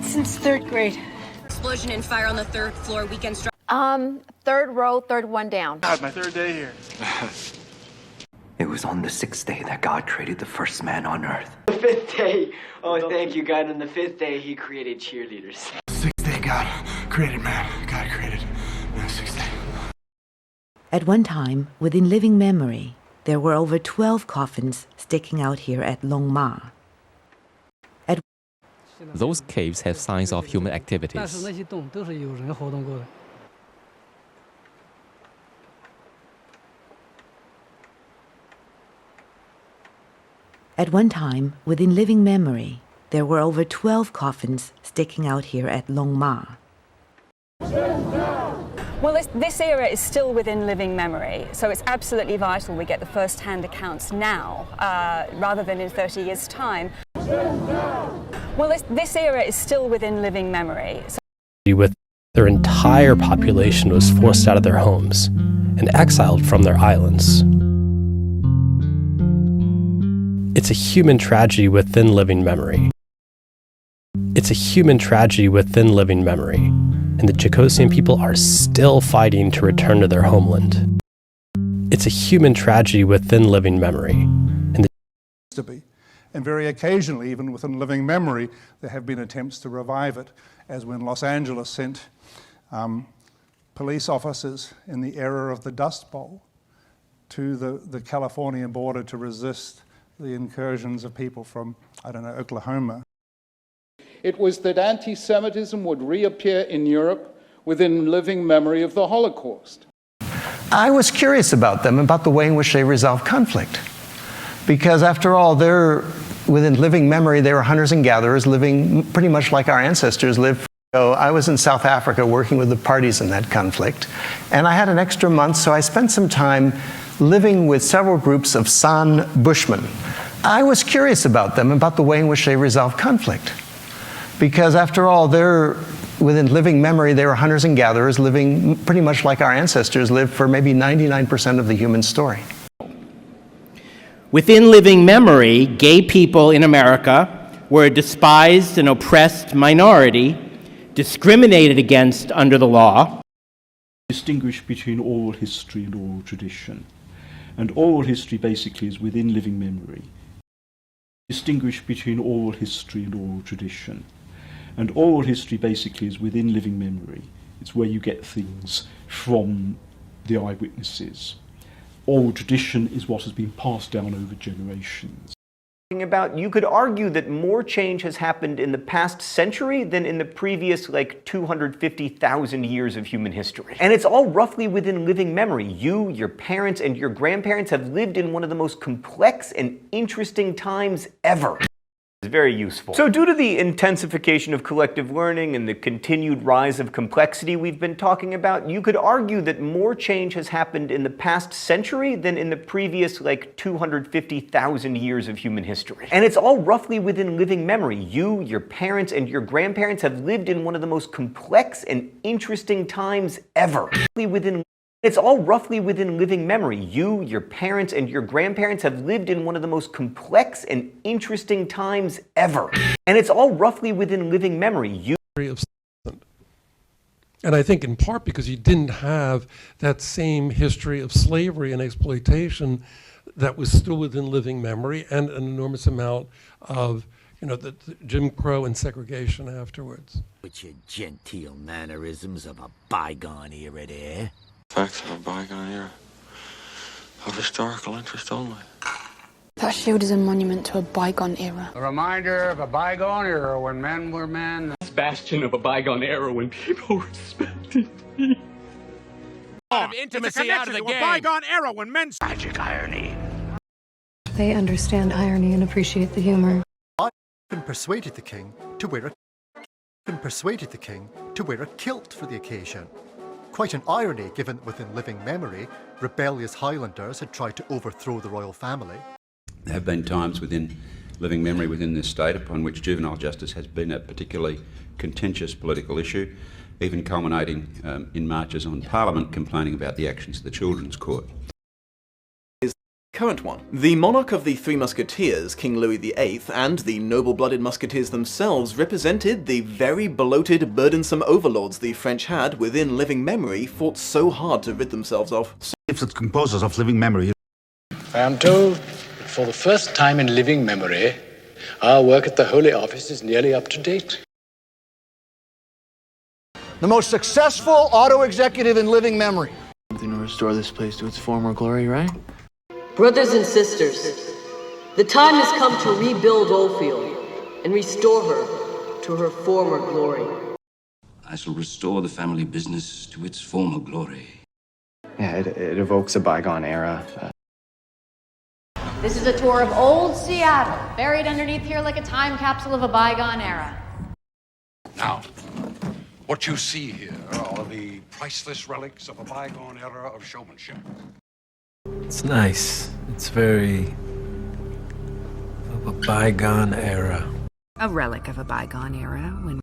Since third grade. Explosion and fire on the third floor. Weekend strike. Third row, third one down. God, my third day here. It was on the sixth day that God created the first man on earth. The fifth day. Oh, thank you, God. On the fifth day, he created cheerleaders. Sixth day, God created man. God created man. Sixth day. At one time, within living memory, there were over 12 coffins sticking out here at Long Ma. Those caves have signs of human activities. At one time, within living memory, there were over 12 coffins sticking out here at Long Ma. Well, this era is still within living memory, so it's absolutely vital we get the first-hand accounts now, rather than in 30 years' time. Well, this era is still within living memory. With their entire population was forced out of their homes and exiled from their islands. It's a human tragedy within living memory. It's a human tragedy within living memory, and the Jacosian people are still fighting to return to their homeland. It's a human tragedy within living memory. And very occasionally, even within living memory, there have been attempts to revive it, as when Los Angeles sent police officers in the era of the Dust Bowl to the California border to resist the incursions of people from, Oklahoma. It was that anti-Semitism would reappear in Europe within living memory of the Holocaust. I was curious about them, about the way in which they resolve conflict. Because after all, within living memory, they were hunters and gatherers living pretty much like our ancestors lived. So I was in South Africa working with the parties in that conflict. And I had an extra month, so I spent some time living with several groups of San Bushmen. I was curious about them, about the way in which they resolve conflict. Because after all, within living memory, they were hunters and gatherers living pretty much like our ancestors lived for maybe 99% of the human story. Within living memory, gay people in America were a despised and oppressed minority, discriminated against under the law. Distinguish between oral history and oral tradition. And oral history basically is within living memory. Distinguish between oral history and oral tradition. And oral history basically is within living memory. It's where you get things from the eyewitnesses. Oral tradition is what has been passed down over generations. You could argue that more change has happened in the past century than in the previous, 250,000 years of human history. And it's all roughly within living memory. You, your parents, and your grandparents have lived in one of the most complex and interesting times ever. It's very useful. So due to the intensification of collective learning and the continued rise of complexity we've been talking about, you could argue that more change has happened in the past century than in the previous, 250,000 years of human history. And it's all roughly within living memory. You, your parents, and your grandparents have lived in one of the most complex and interesting times ever. It's all roughly within living memory. You, your parents, and your grandparents have lived in one of the most complex and interesting times ever. And it's all roughly within living memory. And I think in part because you didn't have that same history of slavery and exploitation that was still within living memory, and an enormous amount of, the Jim Crow and segregation afterwards. With your genteel mannerisms of a bygone era there. Facts of a bygone era, of historical interest only. That shield is a monument to a bygone era. A reminder of a bygone era when men were men. It's bastion of a bygone era when people respected me. Of intimacy out of the game. A bygone era when men... Tragic irony. They understand irony and appreciate the humor. Persuaded the king to wear a kilt for the occasion. Quite an irony, given that within living memory, rebellious Highlanders had tried to overthrow the royal family. There have been times within living memory within this state upon which juvenile justice has been a particularly contentious political issue, even culminating in marches on Parliament complaining about the actions of the Children's Court. current one. The monarch of the Three Musketeers, King Louis VIII, and the noble-blooded musketeers themselves represented the very bloated, burdensome overlords the French had, within living memory, fought so hard to rid themselves of. If the composers of living memory. I am told that for the first time in living memory, our work at the Holy Office is nearly up to date. The most successful auto executive in living memory. Something to restore this place to its former glory, right? Brothers and sisters, the time has come to rebuild Oldfield and restore her to her former glory. I shall restore the family business to its former glory. Yeah, it evokes a bygone era. This is a tour of old Seattle, buried underneath here like a time capsule of a bygone era. Now, what you see here are the priceless relics of a bygone era of showmanship. It's nice. It's very of a bygone era. A relic of a bygone era when